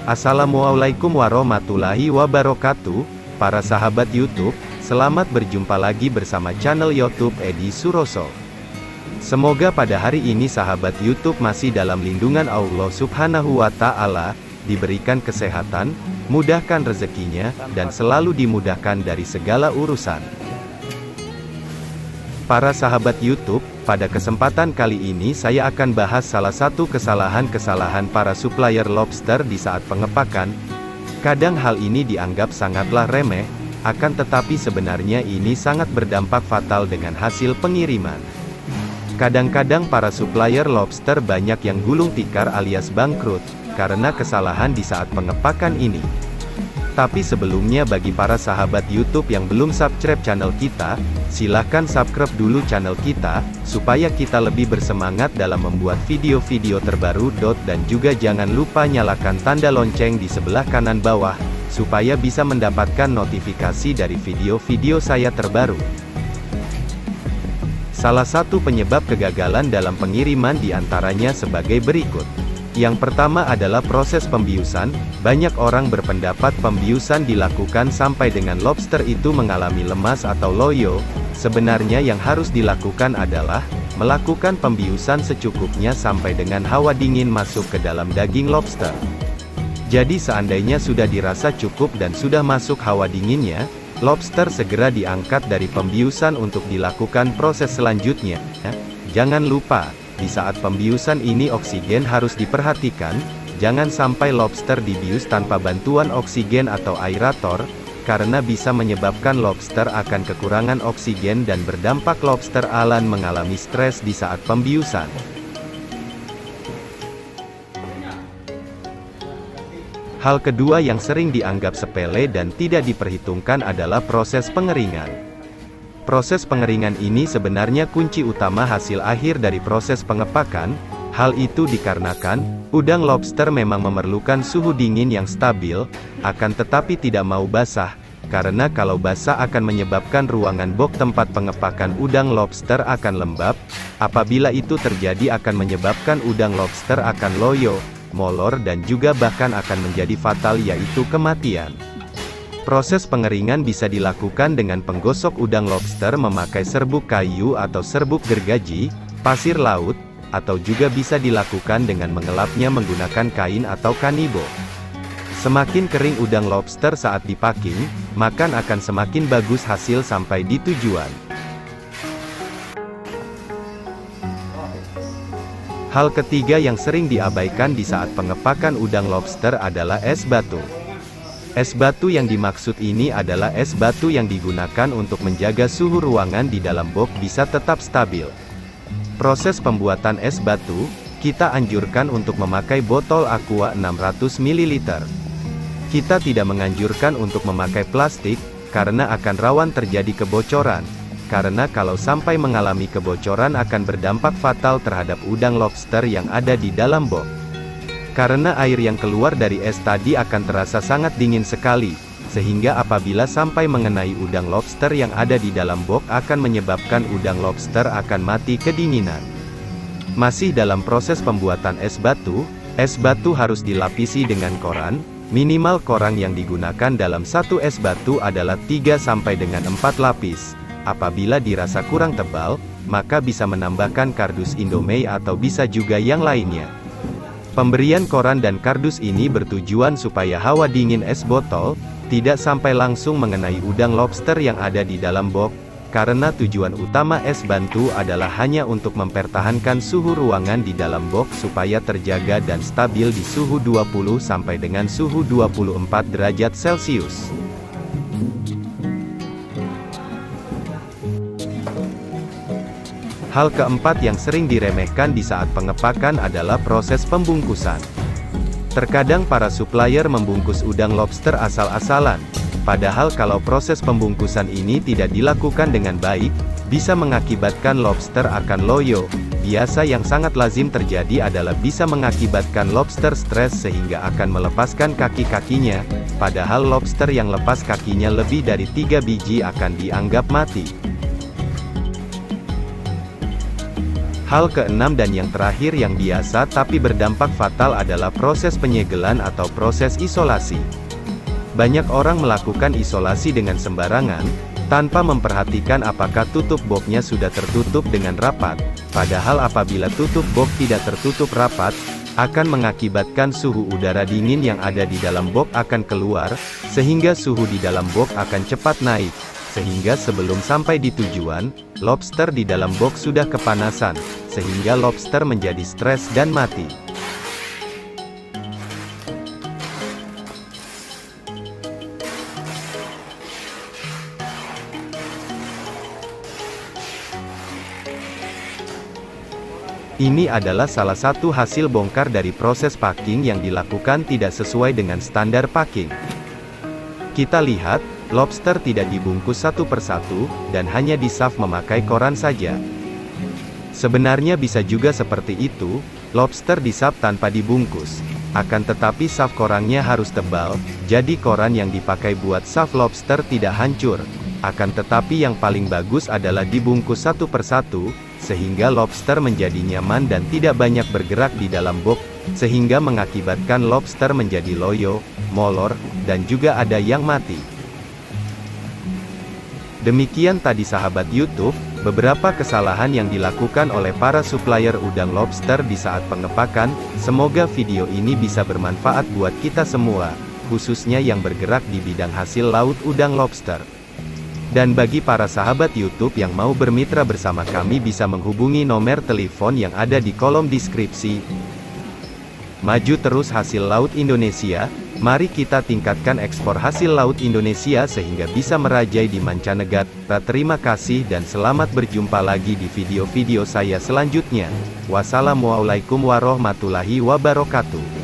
Assalamualaikum warahmatullahi wabarakatuh, para sahabat YouTube, selamat berjumpa lagi bersama channel YouTube Edi Suroso. Semoga pada hari ini sahabat YouTube masih dalam lindungan Allah Subhanahu wa Ta'ala, diberikan kesehatan, mudahkan rezekinya, dan selalu dimudahkan dari segala urusan. Para sahabat YouTube, pada kesempatan kali ini saya akan bahas salah satu kesalahan-kesalahan para supplier lobster di saat pengepakan. Kadang hal ini dianggap sangatlah remeh, akan tetapi sebenarnya ini sangat berdampak fatal dengan hasil pengiriman. Kadang-kadang para supplier lobster banyak yang gulung tikar alias bangkrut, karena kesalahan di saat pengepakan ini. Tapi sebelumnya bagi para sahabat YouTube yang belum subscribe channel kita, silahkan subscribe dulu channel kita, supaya kita lebih bersemangat dalam membuat video-video terbaru. Dan juga jangan lupa nyalakan tanda lonceng di sebelah kanan bawah, supaya bisa mendapatkan notifikasi dari video-video saya terbaru. Salah satu penyebab kegagalan dalam pengiriman diantaranya sebagai berikut. Yang pertama adalah proses pembiusan. Banyak orang berpendapat pembiusan dilakukan sampai dengan lobster itu mengalami lemas atau loyo. Sebenarnya yang harus dilakukan adalah melakukan pembiusan secukupnya sampai dengan hawa dingin masuk ke dalam daging lobster. Jadi seandainya sudah dirasa cukup dan sudah masuk hawa dinginnya, lobster segera diangkat dari pembiusan untuk dilakukan proses selanjutnya. Jangan lupa, di saat pembiusan ini oksigen harus diperhatikan, jangan sampai lobster dibius tanpa bantuan oksigen atau aerator, karena bisa menyebabkan lobster akan kekurangan oksigen dan berdampak lobster alan mengalami stres di saat pembiusan. Hal kedua yang sering dianggap sepele dan tidak diperhitungkan adalah proses pengeringan. Proses pengeringan ini sebenarnya kunci utama hasil akhir dari proses pengepakan. Hal itu dikarenakan, udang lobster memang memerlukan suhu dingin yang stabil, akan tetapi tidak mau basah, karena kalau basah akan menyebabkan ruangan box tempat pengepakan udang lobster akan lembab. Apabila itu terjadi akan menyebabkan udang lobster akan loyo, molor dan juga bahkan akan menjadi fatal, yaitu kematian. Proses pengeringan bisa dilakukan dengan penggosok udang lobster memakai serbuk kayu atau serbuk gergaji, pasir laut, atau juga bisa dilakukan dengan mengelapnya menggunakan kain atau kanibo. Semakin kering udang lobster saat dipacking, maka akan semakin bagus hasil sampai di tujuan. Hal ketiga yang sering diabaikan di saat pengepakan udang lobster adalah es batu. Es batu yang dimaksud ini adalah es batu yang digunakan untuk menjaga suhu ruangan di dalam box bisa tetap stabil. Proses pembuatan es batu, kita anjurkan untuk memakai botol aqua 600 ml. Kita tidak menganjurkan untuk memakai plastik, karena akan rawan terjadi kebocoran. Karena kalau sampai mengalami kebocoran akan berdampak fatal terhadap udang lobster yang ada di dalam box. Karena air yang keluar dari es tadi akan terasa sangat dingin sekali, sehingga apabila sampai mengenai udang lobster yang ada di dalam box akan menyebabkan udang lobster akan mati kedinginan. Masih dalam proses pembuatan es batu harus dilapisi dengan koran. Minimal koran yang digunakan dalam satu es batu adalah 3 sampai dengan 4 lapis. Apabila dirasa kurang tebal, maka bisa menambahkan kardus Indomie atau bisa juga yang lainnya. Pemberian koran dan kardus ini bertujuan supaya hawa dingin es botol tidak sampai langsung mengenai udang lobster yang ada di dalam box, karena tujuan utama es batu adalah hanya untuk mempertahankan suhu ruangan di dalam box supaya terjaga dan stabil di suhu 20 sampai dengan suhu 24 derajat Celcius. Hal keempat yang sering diremehkan di saat pengepakan adalah proses pembungkusan. Terkadang para supplier membungkus udang lobster asal-asalan, padahal kalau proses pembungkusan ini tidak dilakukan dengan baik, bisa mengakibatkan lobster akan loyo. Biasa yang sangat lazim terjadi adalah bisa mengakibatkan lobster stres sehingga akan melepaskan kaki-kakinya, padahal lobster yang lepas kakinya lebih dari 3 biji akan dianggap mati. Hal keenam dan yang terakhir yang biasa tapi berdampak fatal adalah proses penyegelan atau proses isolasi. Banyak orang melakukan isolasi dengan sembarangan, tanpa memperhatikan apakah tutup boxnya sudah tertutup dengan rapat. Padahal apabila tutup box tidak tertutup rapat, akan mengakibatkan suhu udara dingin yang ada di dalam box akan keluar, sehingga suhu di dalam box akan cepat naik. Sehingga sebelum sampai di tujuan, lobster di dalam box sudah kepanasan, sehingga lobster menjadi stres dan mati. Ini adalah salah satu hasil bongkar dari proses packing yang dilakukan tidak sesuai dengan standar packing. Kita lihat, lobster tidak dibungkus satu persatu, dan hanya di-sav memakai koran saja. Sebenarnya bisa juga seperti itu, lobster di-sav tanpa dibungkus. Akan tetapi sav korannya harus tebal, jadi koran yang dipakai buat sav lobster tidak hancur. Akan tetapi yang paling bagus adalah dibungkus satu persatu, sehingga lobster menjadi nyaman dan tidak banyak bergerak di dalam box, sehingga mengakibatkan lobster menjadi loyo, molor, dan juga ada yang mati. Demikian tadi sahabat YouTube, beberapa kesalahan yang dilakukan oleh para supplier udang lobster di saat pengepakan. Semoga video ini bisa bermanfaat buat kita semua, khususnya yang bergerak di bidang hasil laut udang lobster. Dan bagi para sahabat YouTube yang mau bermitra bersama kami bisa menghubungi nomor telepon yang ada di kolom deskripsi. Maju terus hasil laut Indonesia, mari kita tingkatkan ekspor hasil laut Indonesia sehingga bisa merajai di mancanegara. Terima kasih dan selamat berjumpa lagi di video-video saya selanjutnya. Wassalamualaikum warahmatullahi wabarakatuh.